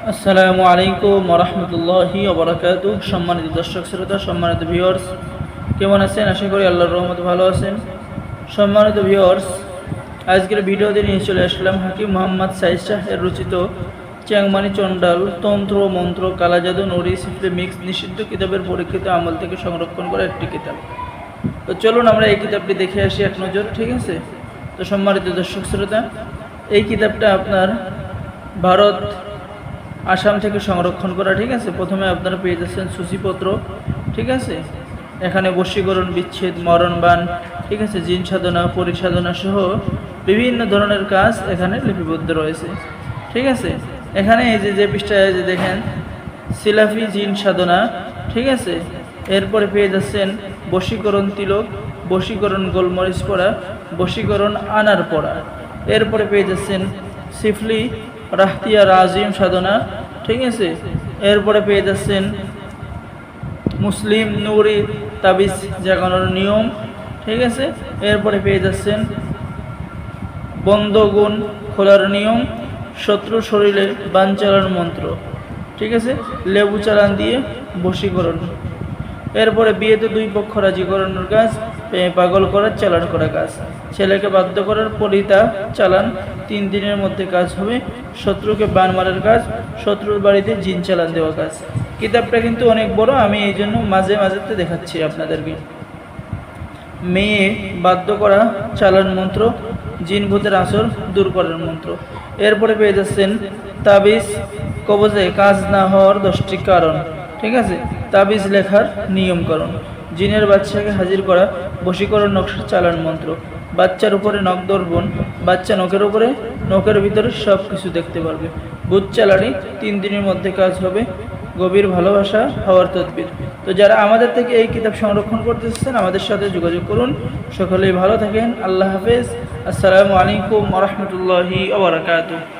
আসসালামু আলাইকুম ওয়া রাহমাতুল্লাহি ওয়া বারাকাতুহু। সম্মানিত দর্শক শ্রোতা, সম্মানিত ভিউয়ার্স, কেমন আছেন? আশা করি আল্লাহর রহমতে ভালো আছেন। সম্মানিত ভিউয়ার্স, আজকের ভিডিওতে নিয়ে চলে আসলাম হাকিম মোহাম্মদ সাইদ শাহ এর রচিত চ্যাংমানি চণ্ডাল তন্ত্র মন্ত্র কালা জাদু নুরি সিফলি মিক্স নিষিদ্ধ কিতাবের পরীক্ষিত আমল থেকে সংরক্ষণ করা একটি কিতাব। তো চলুন আমরা এই কিতাবটি দেখে আসি এক নজর, ঠিক আছে? তো সম্মানিত দর্শক শ্রোতা, এই কিতাবটা আপনার ভারত আসাম থেকে সংরক্ষণ করা, ঠিক আছে? প্রথমে আপনারা পেয়ে যাচ্ছেন সূচিপত্র, ঠিক আছে? এখানে বশীকরণ, বিচ্ছেদ, মরণবান, ঠিক আছে, জিন সাধনা, পরিসাধনা সহ বিভিন্ন ধরনের কাজ এখানে লিপিবদ্ধ রয়েছে, ঠিক আছে? এখানে এই যে পৃষ্ঠায় যে দেখেন সিলাফি জিন সাধনা, ঠিক আছে? এরপরে পেয়ে যাচ্ছেন বশীকরণ তিলক, বশীকরণ গোলমরিচ পড়া, বশীকরণ আনার পড়া। এরপরে পেয়ে যাচ্ছেন সিফলি রাহতিয়া রাজিম সাধনা, ঠিক আছে? এরপরে পেয়ে যাচ্ছেন মুসলিম নুরি তাবিজ জাগানোর নিয়ম, ঠিক আছে? এরপরে পেয়ে যাচ্ছেন বন্ধগুণ খোলার নিয়ম, শত্রু শরীরে বান চালানোর মন্ত্র, ঠিক আছে? লেবু চালান দিয়ে বশীকরণ। এরপরে বিয়েতে দুই পক্ষ রাজি করানোর কাজ, পাগল করার চালান করা কাজ, ছেলেকে বাধ্য করার পরিতা চালান, 3 দিনের মধ্যে কাজ হবে। শত্রুকে বান মারার কাজ, শত্রুর বাড়িতে জিন চালান দেওয়া কাজ। কিতাবটা কিন্তু অনেক বড়, আমি এই জন্য মাঝে মাঝেতে দেখাচ্ছি আপনাদেরকে। মেয়ে বাধ্য করা চালান মন্ত্র, জিন ভূতের আসর দূর করার মন্ত্র। এরপরে পেয়ে যাচ্ছেন তাবিজ কবজে কাজ না হওয়ার 10টি কারণ, ঠিক আছে? তাবিজ লেখার নিয়মকরণ, জিনের বাচ্চাকে হাজির করা, বশীকরণ নকশা চালান মন্ত্র, বাচ্চার উপরে নখ দর্পণ, বাচ্চা নখের উপরে, নখের ভিতরে সব কিছু দেখতে পারবে, ভূত চালানি, 3 দিনের মধ্যে কাজ হবে, গভীর ভালোবাসা হওয়ার তদবির। তো যারা আমাদের থেকে এই কিতাব সংরক্ষণ করতে চাচ্ছেন আমাদের সাথে যোগাযোগ করুন। সকলেই ভালো থাকেন। আল্লাহ হাফেজ। আসসালামু আলাইকুম ওয়া রাহমাতুল্লাহি ওয়া বারাকাতুহু।